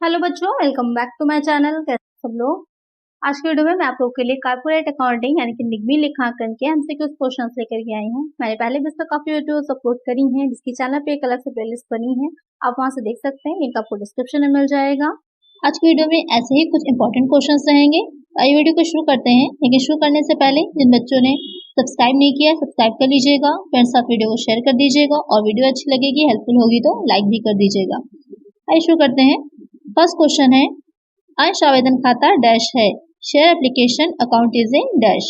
Hello बच्चों, welcome back to my channel. कैसे सब लोग। आज के वीडियो में मैं आप लोगों के लिए कॉर्पोरेट अकाउंटिंग यानी कि निगमी लेखांकन के एमसीक्यूज क्वेश्चंस लेकर के आई हूँ। मैंने पहले भी इस पर काफी वीडियोस अपलोड करी हैं, जिसकी चैनल पे एक अलग से प्लेलिस्ट बनी है, आप वहां से देख सकते हैं। लिंक आपको डिस्क्रिप्शन में मिल जाएगा। आज की वीडियो में ऐसे ही कुछ इंपॉर्टेंट क्वेश्चन रहेंगे। आइए वीडियो को शुरू करते हैं, लेकिन शुरू करने से पहले जिन बच्चों ने सब्सक्राइब नहीं किया सब्सक्राइब कर लीजिएगा, फ्रेंड्स साथ वीडियो को शेयर कर दीजिएगा और वीडियो अच्छी लगेगी, हेल्पफुल होगी तो लाइक भी कर दीजिएगा। आइए शुरू करते हैं। फर्स्ट क्वेश्चन है, अंश आवेदन खाता डैश है, share application account is a dash,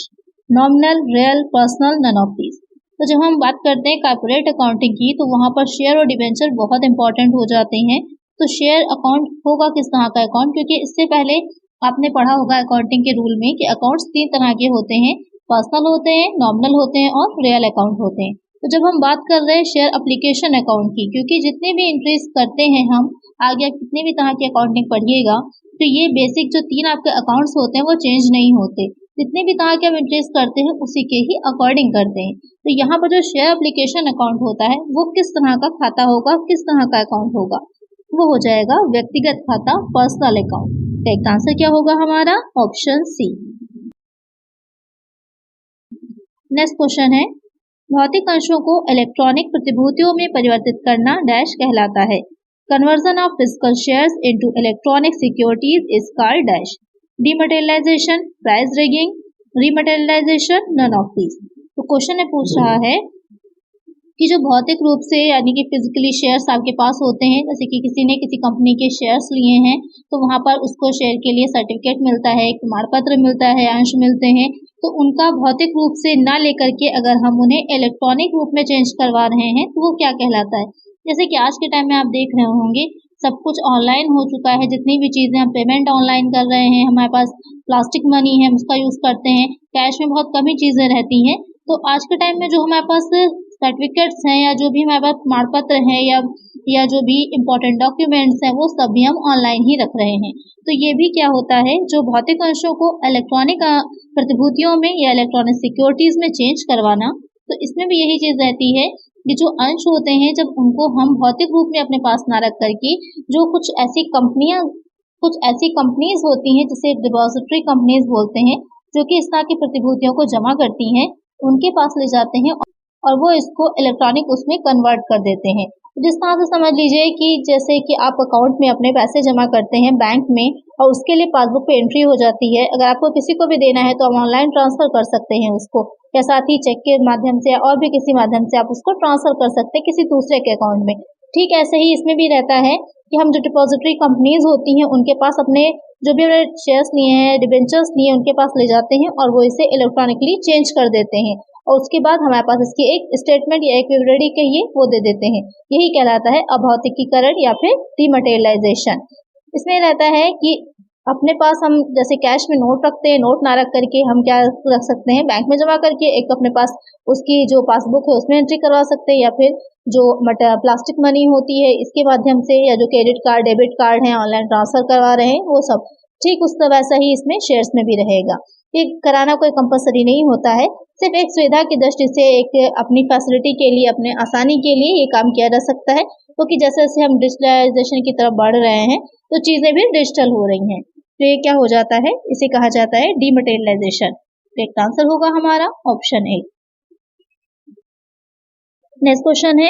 nominal, real, personal, none of these. तो जब हम बात करते हैं कॉर्पोरेट अकाउंटिंग की, तो वहां पर शेयर और डिबेंचर बहुत इंपॉर्टेंट हो जाते हैं। तो शेयर अकाउंट होगा किस तरह का अकाउंट, क्योंकि इससे पहले आपने पढ़ा होगा अकाउंटिंग के रूल में कि अकाउंट्स 3 तरह के होते हैं, पर्सनल होते हैं, नॉमिनल होते हैं और रियल अकाउंट होते हैं। तो जब हम बात कर रहे हैं शेयर एप्लीकेशन अकाउंट की, क्योंकि जितने भी एंट्रीज करते हैं हम आगे कितने भी तरह की अकाउंटिंग पढ़िएगा, तो ये बेसिक जो 3 आपके अकाउंट्स होते हैं वो चेंज नहीं होते। जितने भी तरह के हम एंट्रीज करते हैं उसी के ही अकॉर्डिंग करते हैं। तो यहाँ पर जो शेयर एप्लीकेशन अकाउंट होता है वो किस तरह का खाता होगा, किस तरह का अकाउंट होगा, वो हो जाएगा व्यक्तिगत खाता, पर्सनल अकाउंट। तो एक आंसर क्या होगा हमारा, ऑप्शन सी। नेक्स्ट क्वेश्चन है, भौतिक अंशों को इलेक्ट्रॉनिक प्रतिभूतियों में परिवर्तित करना डैश कहलाता है, conversion of physical shares into electronic securities is called dash, dematerialisation, price rigging, rematerialisation, none of these. तो क्वेश्चन में पूछ रहा है कि जो भौतिक रूप से यानी कि फिजिकली शेयर्स आपके पास होते हैं, जैसे कि किसी ने किसी कंपनी के शेयर्स लिए हैं तो वहां पर उसको शेयर के लिए सर्टिफिकेट मिलता है, एक प्रमाण पत्र मिलता है, अंश मिलते हैं। तो उनका भौतिक रूप से ना लेकर के अगर हम उन्हें इलेक्ट्रॉनिक रूप में चेंज करवा रहे हैं तो वो क्या कहलाता है। जैसे कि आज के टाइम में आप देख रहे होंगे सब कुछ ऑनलाइन हो चुका है, जितनी भी चीजें हम पेमेंट ऑनलाइन कर रहे हैं, हमारे पास प्लास्टिक मनी है हम उसका यूज करते हैं, कैश में बहुत कम ही चीजें रहती हैं। तो आज के टाइम में जो हमारे पास सर्टिफिकेट्स हैं या जो भी हमारे पास प्रमाण पत्र है या जो भी इम्पोर्टेंट डॉक्यूमेंट्स हैं वो सब भी हम ऑनलाइन ही रख रहे हैं। तो ये भी क्या होता है, जो भौतिक अंशों को इलेक्ट्रॉनिक प्रतिभूतियों में या इलेक्ट्रॉनिक सिक्योरिटीज में चेंज करवाना, तो इसमें भी यही चीज रहती है कि जो अंश होते हैं जब उनको हम भौतिक रूप में अपने पास ना रख करके, जो कुछ ऐसी कंपनीज होती हैं जिसे डिपॉजिटरी कंपनीज बोलते हैं, जो कि इस तरह की प्रतिभूतियों को जमा करती हैं, उनके पास ले जाते हैं और वो इसको इलेक्ट्रॉनिक उसमें कन्वर्ट कर देते हैं। जिस तरह से समझ लीजिए कि जैसे कि आप अकाउंट में अपने पैसे जमा करते हैं बैंक में और उसके लिए पासबुक पे एंट्री हो जाती है, अगर आपको किसी को भी देना है तो आप ऑनलाइन ट्रांसफर कर सकते हैं उसको, या साथ ही चेक के माध्यम से और भी किसी माध्यम से आप उसको ट्रांसफर कर सकते हैं किसी दूसरे के अकाउंट में। ठीक ऐसे ही इसमें भी रहता है कि हम जो डिपॉजिटरी कंपनीज होती हैं उनके पास अपने जो भी शेयर्स लिए हैं, डिबेंचर्स लिए हैं, उनके पास ले जाते हैं और वो इसे इलेक्ट्रॉनिकली चेंज कर देते हैं और उसके बाद हमारे पास इसकी एक स्टेटमेंट या एक विवरणी कहिए वो दे देते हैं। यही कहलाता है अभौतिकीकरण या फिर डीमटेरियलाइजेशन। इसमें रहता है कि अपने पास हम जैसे कैश में नोट रखते हैं, नोट ना रख करके हम क्या रख सकते हैं, बैंक में जमा करके एक अपने पास उसकी जो पासबुक है उसमें एंट्री करवा सकते हैं, या फिर जो प्लास्टिक मनी होती है इसके माध्यम से, या जो क्रेडिट कार्ड डेबिट कार्ड है ऑनलाइन ट्रांसफर करवा रहे हैं वो सब। ठीक उस तरह वैसा ही इसमें शेयर्स में भी रहेगा। ये कराना कोई कंपलसरी नहीं होता है, सिर्फ एक सुविधा की दृष्टि से, एक अपनी फैसिलिटी के लिए, अपने आसानी के लिए ये काम किया जा सकता है, क्योंकि तो जैसे जैसे हम डिजिटलाइजेशन की तरफ बढ़ रहे हैं तो चीजें भी डिजिटल हो रही हैं। तो ये क्या हो जाता है, इसे कहा जाता है डीमटेरियलाइजेशन। तो एक आंसर होगा हमारा ऑप्शन ए। नेक्स्ट क्वेश्चन है,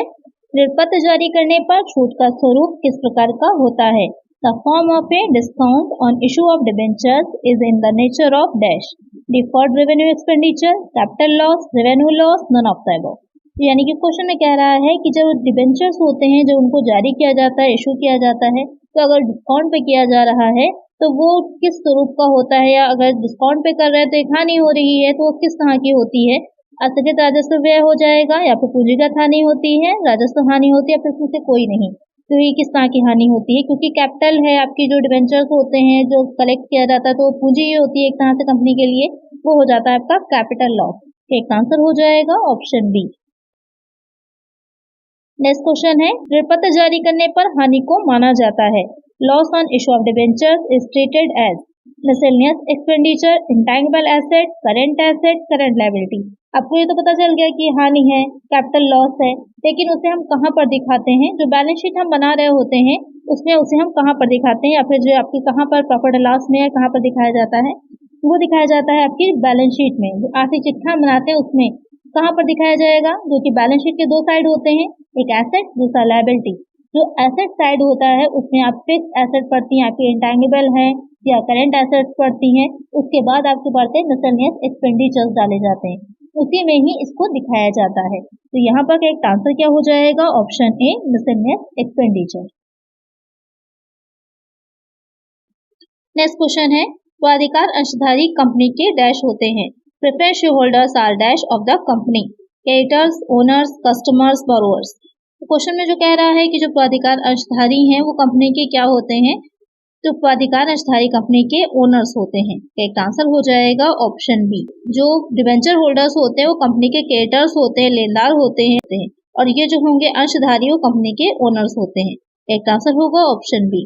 ऋण पत्र जारी करने पर छूट का स्वरूप किस प्रकार का होता है, the form of a discount on issue of debentures is in the nature of dash, deferred revenue expenditure, capital loss, revenue loss, none of the above. यानी कि क्वेश्चन में कह रहा है कि जब डिबेंचर्स होते हैं, जो उनको जारी किया जाता है, इशू किया जाता है, तो अगर डिस्काउंट पे किया जा रहा है तो वो किस स्वरूप का होता है, या अगर डिस्काउंट पे कर रहे हैं तो एक हानि हो रही है तो वो किस तरह की होती है, अस्थगित राजस्व व्यय हो जाएगा, या फिर पूंजीगत हानि होती है, राजस्व हानि होती है, या फिर उसमें से कोई नहीं। तो ये किस तरह की हानि होती है, क्योंकि कैपिटल है आपकी, जो डिबेंचर्स होते हैं जो कलेक्ट किया जाता है तो पूंजी ही होती है एक तरह से कंपनी के लिए, वो हो जाता है आपका कैपिटल लॉस। एक आंसर हो जाएगा ऑप्शन बी। नेक्स्ट क्वेश्चन है, ऋण पत्र जारी करने पर हानि को माना जाता है, loss on issue of debentures is treated as miscellaneous expenditure, intangible asset, current liability. आपको ये तो पता चल गया कि हानि है, कैपिटल लॉस है, लेकिन उसे हम कहाँ पर दिखाते हैं? जो बैलेंस शीट हम बना रहे होते हैं उसमें उसे हम कहाँ पर दिखाते हैं, या फिर जो आपकी कहाँ पर प्रॉफिट एंड लॉस में कहाँ पर दिखाया जाता है? वो दिखाया जाता है आपकी बैलेंस शीट में। जो आर्थिक चिट्ठा बनाते हैं उसमें कहाँ पर दिखाया जाएगा? जो कि बैलेंस शीट के दो साइड होते हैं, एक एसेट दूसरा लायबिलिटी। जो एसेट साइड होता है उसमें आप फिक्स एसेट पढ़ती हैं, आपकी इंटैंगिबल है या करंट एसेट्स पढ़ती हैं, उसके बाद आपके पढ़ते मिसलेनियस एक्सपेंडिचर्स डाले जाते हैं, उसी में ही इसको दिखाया जाता है। तो यहाँ पर एक आंसर क्या हो जाएगा? Option A, miscellaneous expenditure. Next question है, स्वाधिकार अंशधारी कंपनी के डैश होते हैं। Preference share holders are dash of the company, creditors, owners, customers, borrowers. Question में जो कह रहा है कि जो स्वाधिकार अंशधारी हैं वो कंपनी के क्या होते हैं? तो स्वाधिकार अंशधारी कंपनी के ओनर्स होते हैं। एक आंसर हो जाएगा ऑप्शन बी। जो डिबेंचर होल्डर्स होते हैं वो कंपनी के क्रेडिटर्स होते हैं, लेनदार होते हैं, और ये जो होंगे अंशधारी वो कंपनी के ओनर्स होते हैं। एक आंसर होगा ऑप्शन बी।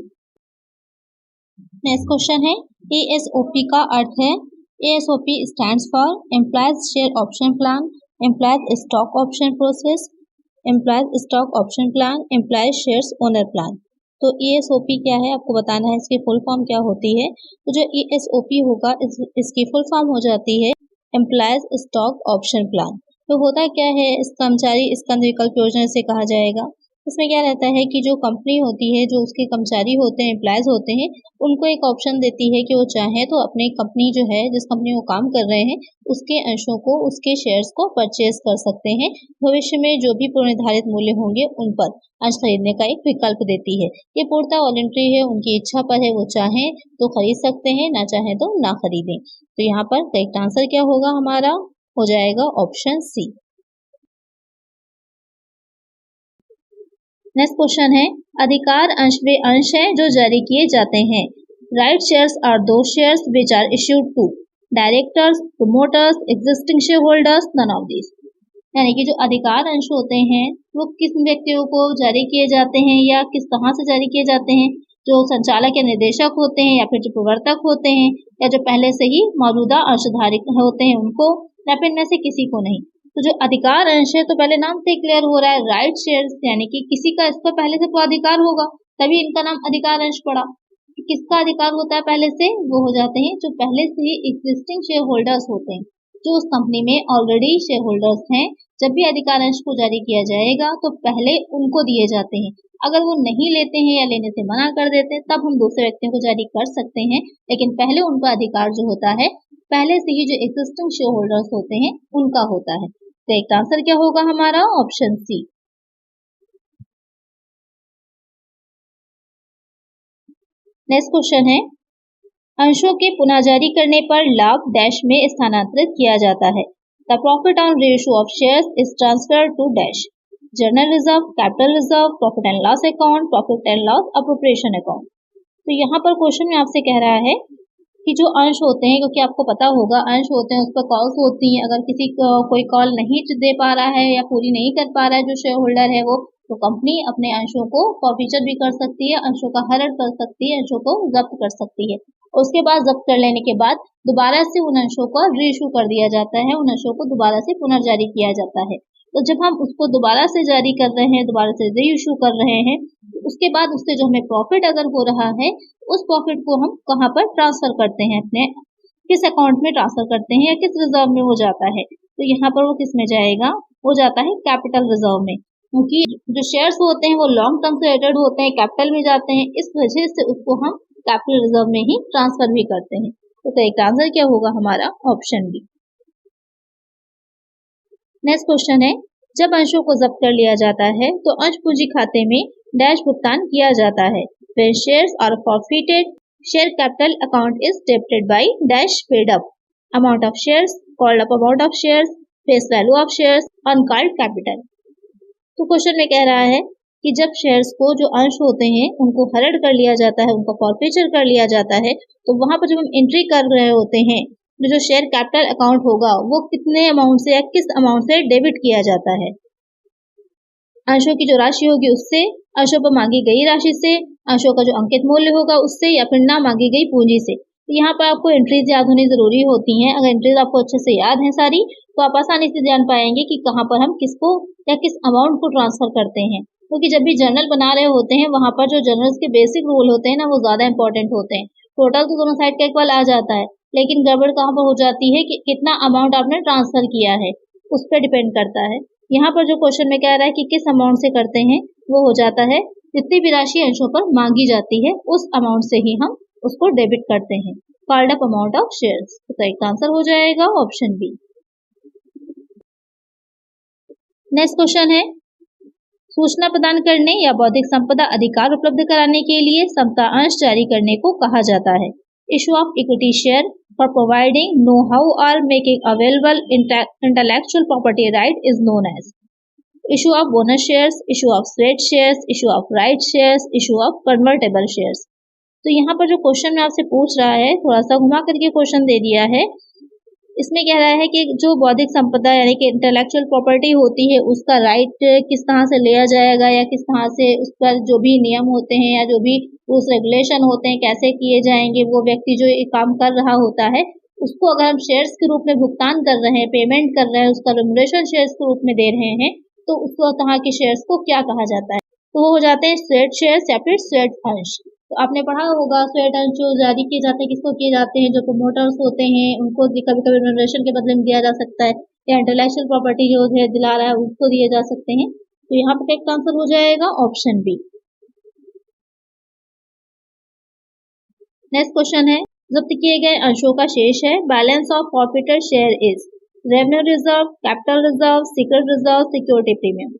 नेक्स्ट क्वेश्चन है, एएसओपी का अर्थ है, ESOP stands for employees share option plan, employees stock option process, employees stock option plan, employees shares owner plan. तो ईएसओपी क्या है आपको बताना है, इसकी फुल फॉर्म क्या होती है। तो जो ईएसओपी होगा इसकी फुल फॉर्म हो जाती है एम्प्लॉयज स्टॉक ऑप्शन प्लान। तो होता क्या है, इस कर्मचारी स्कंद विकल्प योजना से कहा जाएगा। इसमें क्या रहता है कि जो कंपनी होती है, जो उसके कर्मचारी होते हैं, एम्प्लॉयज होते हैं, उनको एक ऑप्शन देती है कि वो चाहे तो अपनी कंपनी जो है, जिस कंपनी में वो काम कर रहे हैं, उसके अंशों को, उसके शेयर्स को परचेज कर सकते हैं। भविष्य में जो भी पूर्व निर्धारित मूल्य होंगे उन पर अंश खरीदने का एक विकल्प देती है। ये पूर्णतः वॉलंटरी है, उनकी इच्छा पर है, वो चाहें तो खरीद सकते हैं, ना चाहें तो ना खरीदें। तो यहाँ पर करेक्ट आंसर क्या होगा हमारा? हो जाएगा ऑप्शन सी। नेक्स्ट क्वेश्चन है, अधिकार अंश वे अंश हैं जो जारी किए जाते हैं। Right shares are those shares which are issued to directors, promoters, existing share holders, none of this. यानी कि जो अधिकार अंश होते हैं वो किस व्यक्तियों को जारी किए जाते हैं या किस तरह से जारी किए जाते हैं? जो संचालक या निर्देशक होते हैं, या फिर जो प्रवर्तक होते हैं, या जो पहले से ही मौजूदा अंशधारक होते हैं उनको, या फिर इनमें से किसी को नहीं। तो जो अधिकार अंश है, तो पहले नाम से क्लियर हो रहा है, राइट शेयर्स, यानी कि किसी का इस पर पहले से तो अधिकार होगा, तभी इनका नाम अधिकार अंश पड़ा। किसका अधिकार होता है पहले से? वो हो जाते हैं जो पहले से ही एग्जिस्टिंग शेयर होल्डर्स होते हैं, जो उस कंपनी में ऑलरेडी शेयर होल्डर्स हैं। जब भी अधिकार अंश को जारी किया जाएगा तो पहले उनको दिए जाते हैं। अगर वो नहीं लेते हैं या लेने से मना कर देते हैं तब हम दूसरे व्यक्तियों को जारी कर सकते हैं, लेकिन पहले उनका अधिकार जो होता है पहले से ही जो एग्जिस्टिंग शेयर होल्डर्स होते हैं उनका होता है। तो एक आंसर क्या होगा हमारा? Option C. नेक्स्ट क्वेश्चन है, अंशों के पुनः जारी करने पर लाभ डैश में स्थानांतरित किया जाता है। The profit on ratio of shares is transferred to dash, journal reserve, capital reserve, profit and loss account, profit and loss appropriation account. तो यहाँ पर क्वेश्चन में आपसे कह रहा है कि जो अंश होते हैं, क्योंकि आपको पता होगा अंश होते हैं उस पर कॉल्स होती हैं। अगर किसी को कोई कॉल नहीं दे पा रहा है या पूरी नहीं कर पा रहा है जो शेयर होल्डर है वो, तो कंपनी अपने अंशों को फॉरफीचर भी कर सकती है, अंशों का हरण कर सकती है, अंशों को जब्त कर सकती है। उसके बाद जब्त कर लेने के बाद दोबारा से उन अंशों को रीइशू कर दिया जाता है, उन अंशों को दोबारा से पुनर्जारी किया जाता है। तो जब हम उसको दोबारा से जारी कर रहे हैं, दोबारा से रीइशू कर रहे हैं, उसके बाद उससे जो हमें प्रॉफिट अगर हो रहा है, उस प्रॉफिट को हम कहाँ पर ट्रांसफर करते हैं, अपने किस अकाउंट में ट्रांसफर करते हैं या किस रिजर्व में वो जाता है? तो यहाँ पर वो किस में जाएगा? वो जाता है कैपिटल रिजर्व में, क्योंकि जो शेयर्स होते हैं वो लॉन्ग टर्म से रिलेटेड होते हैं, कैपिटल में जाते हैं, इस वजह से उसको हम कैपिटल रिजर्व में ही ट्रांसफर भी करते हैं। तो करेक्ट आंसर क्या होगा हमारा? Option B. नेक्स्ट क्वेश्चन है, जब अंशों को जब्त कर लिया जाता है तो अंश पूंजी खाते में डैश भुगतान किया जाता है। When shares are forfeited, share capital account is debited by dash paid up, amount of shares, called up amount of shares, face value of shares, uncalled capital। तो क्वेश्चन में कह रहा है कि जब शेयर्स को, जो अंश होते हैं, उनको हरण कर लिया जाता है, उनका फॉरफीचर कर लिया जाता है, तो वहां पर जब हम एंट्री कर रहे होते हैं, जो शेयर कैपिटल अकाउंट होगा वो कितने अमाउंट से या किस अमाउंट से डेबिट किया जाता है? अंशों की जो राशि होगी उससे, अंशों पर मांगी गई राशि से, अंशों का जो अंकित मूल्य होगा उससे, या फिर ना मांगी गई पूंजी से। तो यहाँ पर आपको एंट्रीज याद होनी जरूरी होती हैं। अगर एंट्रीज आपको अच्छे से याद हैं सारी, तो आप आसानी से जान पाएंगे कि कहाँ पर हम किसको या किस अमाउंट को ट्रांसफर करते हैं। क्योंकि जब भी जर्नल बना रहे होते हैं, वहां पर जो जर्नल्स के बेसिक रूल होते हैं ना, वो ज्यादा इंपॉर्टेंट होते हैं। टोटल तो दोनों साइड का इक्वल आ जाता है, लेकिन गड़बड़ कहाँ पर हो जाती है कि कितना अमाउंट आपने ट्रांसफर किया है, उस पर डिपेंड करता है। यहाँ पर जो क्वेश्चन में कह रहा है कि किस अमाउंट से करते हैं, वो हो जाता है जितनी भी राशि अंशों पर मांगी जाती है, उस अमाउंट से ही हम उसको डेबिट करते हैं। Called up amount of shares. तो करेक्ट आंसर हो जाएगा ऑप्शन बी। नेक्स्ट क्वेश्चन है, सूचना प्रदान करने या बौद्धिक संपदा अधिकार उपलब्ध कराने के लिए समता अंश जारी करने को कहा जाता है। Issue of equity share for providing know how or making available intellectual property right is known as. Issue of bonus shares, issue of sweat shares, issue of right shares, issue of convertible shares. तो यहाँ पर जो question में आपसे पूछ रहा है, थोड़ा सा घुमा करके क्वेश्चन दे दिया है। इसमें कह रहा है कि जो बौद्धिक संपदा यानी कि इंटेलेक्चुअल प्रॉपर्टी होती है, उसका राइट किस तरह से लिया जाएगा, या किस तरह से उस पर जो भी नियम होते हैं या जो भी रूल्स रेगुलेशन होते हैं कैसे किए जाएंगे। वो व्यक्ति जो ये काम कर रहा होता है, उसको अगर हम शेयर्स के रूप में भुगतान कर रहे हैं, पेमेंट कर रहे हैं, उसका रेम्युनरेशन शेयर्स के रूप में दे रहे हैं, तो उस तरह के शेयर्स को क्या कहा जाता है? तो वो हो जाते हैं स्वेट शेयर्स या फिर स्वेट अंश। तो आपने पढ़ा होगा स्वेट अंश जो जारी किए जाते हैं किसको किए जाते हैं, जो प्रमोटर्स होते हैं उनको कभी कभी रेम्युनरेशन के बदले में दिया जा सकता है, या इंटेलेक्चुअल प्रॉपर्टी जो है दिला रहा है उसको दिए जा सकते हैं। तो यहाँ पर करेक्ट आंसर हो जाएगा ऑप्शन बी। नेक्स्ट क्वेश्चन है, जब्त किए गए अंशों का शेष है। Balance of forfeited share is revenue reserve, capital reserve, secret reserve, security premium.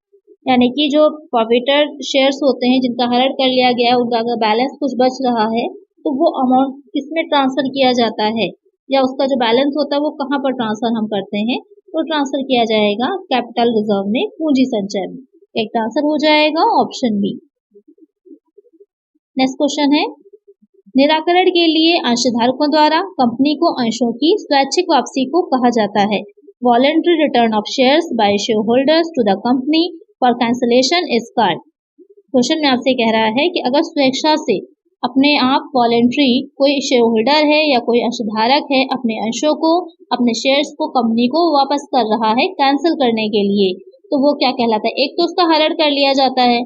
यानी कि जो फॉरफिटेड शेयर्स होते हैं जिनका हरण कर लिया गया है, उनका अगर बैलेंस कुछ बच रहा है तो वो अमाउंट किसमें ट्रांसफर किया जाता है, या उसका जो बैलेंस होता है वो कहाँ पर ट्रांसफर हम करते हैं, तो ट्रांसफर किया जाएगा कैपिटल रिजर्व में, पूंजी संचय में। एक आंसर हो जाएगा ऑप्शन बी। नेक्स्ट क्वेश्चन है, निराकरण के लिए अंशधारकों द्वारा कंपनी को अंशों की स्वैच्छिक वापसी को कहा जाता है। Voluntary return of shares by share holders to the company for cancellation is called. Question में आपसे कह रहा है कि अगर स्वेच्छा से अपने आप वॉलंटरी कोई शेयर होल्डर है या कोई अंशधारक है अपने अंशों को, अपने शेयर्स को कंपनी को वापस कर रहा है कैंसिल करने के लिए, तो वो क्या कहलाता है? एक तो उसका हरण कर लिया जाता है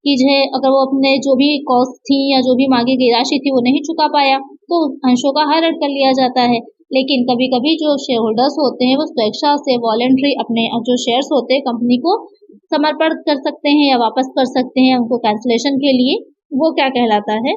कि जो अगर वो अपने जो भी कॉस्ट थी या जो भी मांगी गई राशि थी वो नहीं चुका पाया, तो अंशों का हरण कर लिया जाता है। लेकिन कभी कभी जो शेयर होल्डर्स होते हैं वो स्वेच्छा से वॉलंटरी अपने जो शेयर्स होते हैं कंपनी को समर्पण कर सकते हैं या वापस कर सकते हैं उनको कैंसलेशन के लिए। वो क्या कहलाता है?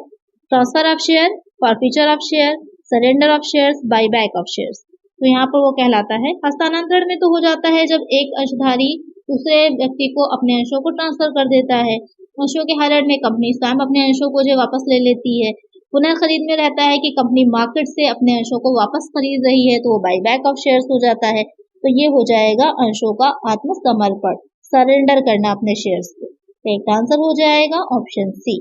Transfer of share, forfeiture of share, surrender of shares, buyback of shares. तो यहाँ पर वो कहलाता है हस्तांतरण में तो हो जाता है जब एक अंशधारी दूसरे व्यक्ति को अपने अंशों को ट्रांसफर कर देता है। अंशों के हरण में कंपनी स्वयं अपने अंशों को जो वापस ले लेती है। पुनः खरीद में रहता है कि कंपनी मार्केट से अपने अंशों को वापस खरीद रही है, तो वो बाईबैक ऑफ शेयर्स हो जाता है। तो ये हो जाएगा अंशों का आत्मसमर्पण, सरेंडर करना अपने शेयर्स को। एक आंसर हो जाएगा ऑप्शन सी।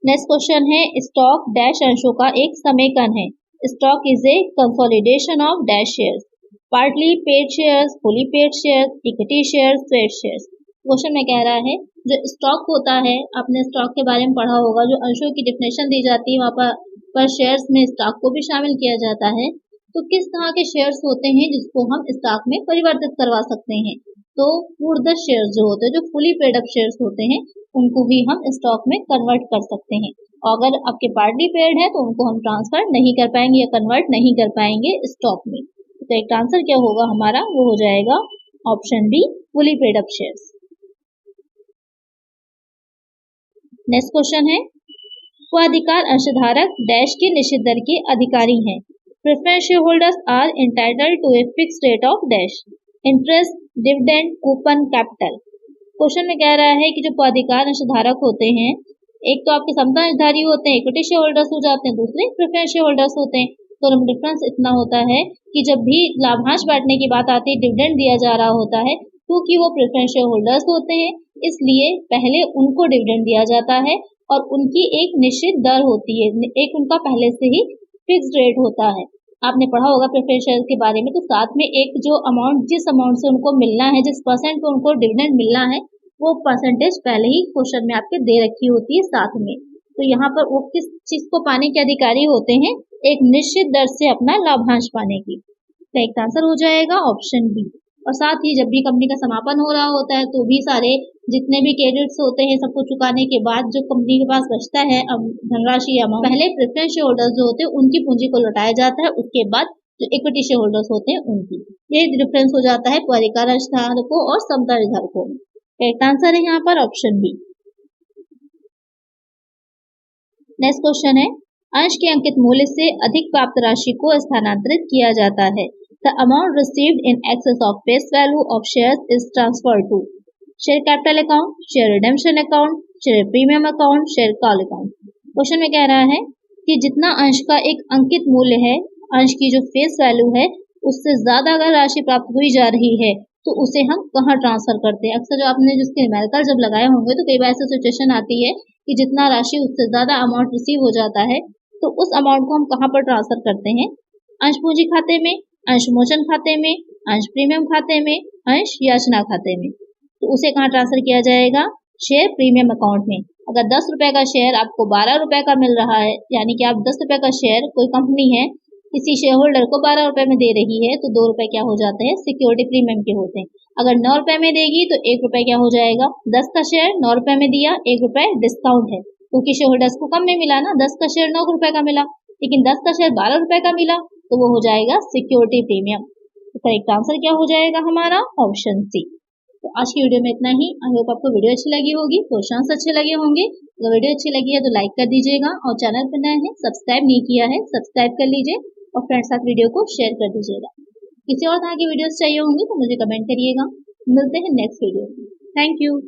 नेक्स्ट क्वेश्चन है, स्टॉक डैश अंशों का एक समेकन है। Stock is a consolidation of dash shares, partly paid shares, fully paid shares, equity shares, sweat shares. Question में कह रहा है जो स्टॉक होता है, आपने स्टॉक के बारे में पढ़ा होगा, जो अंशों की डिफिनेशन दी जाती है वहाँ पर शेयर्स में स्टॉक को भी शामिल किया जाता है। तो किस तरह के शेयर्स होते हैं जिसको हम स्टॉक में परिवर्तित करवा सकते हैं? तो पूर्वदत्त शेयर्स जो होते हैं, जो फुली पेड अप शेयर्स होते हैं, उनको भी हम स्टॉक में कन्वर्ट कर सकते हैं। और अगर आपके पार्टली पेड है तो उनको हम ट्रांसफर नहीं कर पाएंगे या कन्वर्ट नहीं कर पाएंगे स्टॉक में। तो एक आंसर क्या होगा हमारा? वो हो जाएगा option B, fully paid up shares. Next question है, स्वाधिकार अंशधारक डैश के निश्चित दर के अधिकारी हैं। Preference share holders are entitled to a fixed rate of dash, interest, dividend, coupon, capital. Question में कह रहा है कि जो पदाधिकार अंशधारक होते हैं, एक तो आपके समता अंशधारी होते हैं, इक्विटी शेयर होल्डर्स हो जाते हैं, दूसरे प्रेफरेंस शेयर होल्डर्स होते हैं। तो डिफरेंस इतना होता है कि जब भी लाभांश बांटने की बात आती है, डिविडेंड दिया जा रहा होता है, क्योंकि वो प्रेफरेंस शेयर होल्डर्स होते हैं इसलिए पहले उनको डिविडेंड दिया जाता है और उनकी एक निश्चित दर होती है, एक उनका पहले से ही फिक्स्ड रेट होता है। आपने पढ़ा होगा प्रेफरेंस शेयर के बारे में। तो साथ में एक जो अमाउंट, जिस अमाउंट से उनको मिलना है, जिस परसेंट पे उनको डिविडेंड मिलना है, वो परसेंटेज पहले ही क्वेश्चन में आपके दे रखी होती है साथ में। तो यहाँ पर वो किस चीज को पाने के अधिकारी होते हैं, एक निश्चित दर से अपना लाभांश पाने की। करेक्ट आंसर हो जाएगा ऑप्शन बी। और साथ ही जब भी कंपनी का समापन हो रहा होता है तो भी सारे जितने भी क्रेडिट्स होते हैं सबको चुकाने के बाद जो कंपनी के पास बचता है धनराशि अमाउंट, पहले प्रेफरेंस शेयर होल्डर्स जो होते हैं उनकी पूंजी को लौटाया जाता है, उसके बाद जो इक्विटी शेयर होल्डर्स होते हैं उनकी। यही डिफरेंस हो जाता है परिकार धारकों और समता धारकों में। करेक्ट आंसर है यहाँ पर ऑप्शन बी। नेक्स्ट क्वेश्चन है, अंश के अंकित मूल्य से अधिक प्राप्त राशि को स्थानांतरित किया जाता है। The amount received in excess of face value of shares is transferred to share capital account, share redemption account, share premium account, share call account। Question में कह रहा है कि जितना अंश का एक अंकित मूल्य है, अंश की जो फेस वैल्यू है उससे ज्यादा अगर राशि प्राप्त हुई जा रही है तो उसे हम कहाँ ट्रांसफर करते हैं। अक्सर जो आपने जिसके न्यूमेरिकल जब लगाए होंगे तो कई बार ऐसी सिचुएशन आती है कि जितना राशि उससे ज्यादा अमाउंट रिसीव हो जाता है तो उस अमाउंट को हम कहाँ पर ट्रांसफर करते हैं, अंश पूंजी खाते में, अंश मोचन खाते में, अंश प्रीमियम खाते में, अंश याचना खाते में। तो उसे कहाँ ट्रांसफर किया जाएगा, शेयर प्रीमियम अकाउंट में। अगर 10 रुपए का शेयर आपको 12 रुपए का मिल रहा है, यानी कि आप 10 रुपए का शेयर, कोई कंपनी है किसी शेयर होल्डर को 12 रुपए में दे रही है तो 2 रुपए क्या हो जाते हैं, सिक्योरिटी प्रीमियम के होते हैं। अगर 9 रुपए में देगी तो 1 रुपए क्या हो जाएगा, 10 का शेयर 9 रुपए में दिया, 1 रुपए डिस्काउंट है क्योंकि शेयर होल्डर्स को कम में मिला ना, 10 का शेयर 9 रुपए का मिला, लेकिन 10 का शेयर 12 रुपए का मिला तो वो हो जाएगा सिक्योरिटी प्रीमियम। तो करेक्ट आंसर क्या हो जाएगा हमारा, ऑप्शन सी। तो आज की वीडियो में इतना ही। आई होप आपको वीडियो अच्छी लगी होगी, क्वेश्चंस अच्छे लगे होंगे। अगर वीडियो अच्छी लगी है तो लाइक कर दीजिएगा और चैनल पर नए हैं सब्सक्राइब नहीं किया है सब्सक्राइब कर लीजिए और फ्रेंड्स साथ वीडियो को शेयर कर दीजिएगा। किसी और तरह की वीडियोस चाहिए होंगी तो मुझे कमेंट करिएगा। मिलते हैं नेक्स्ट वीडियो में। Thank you.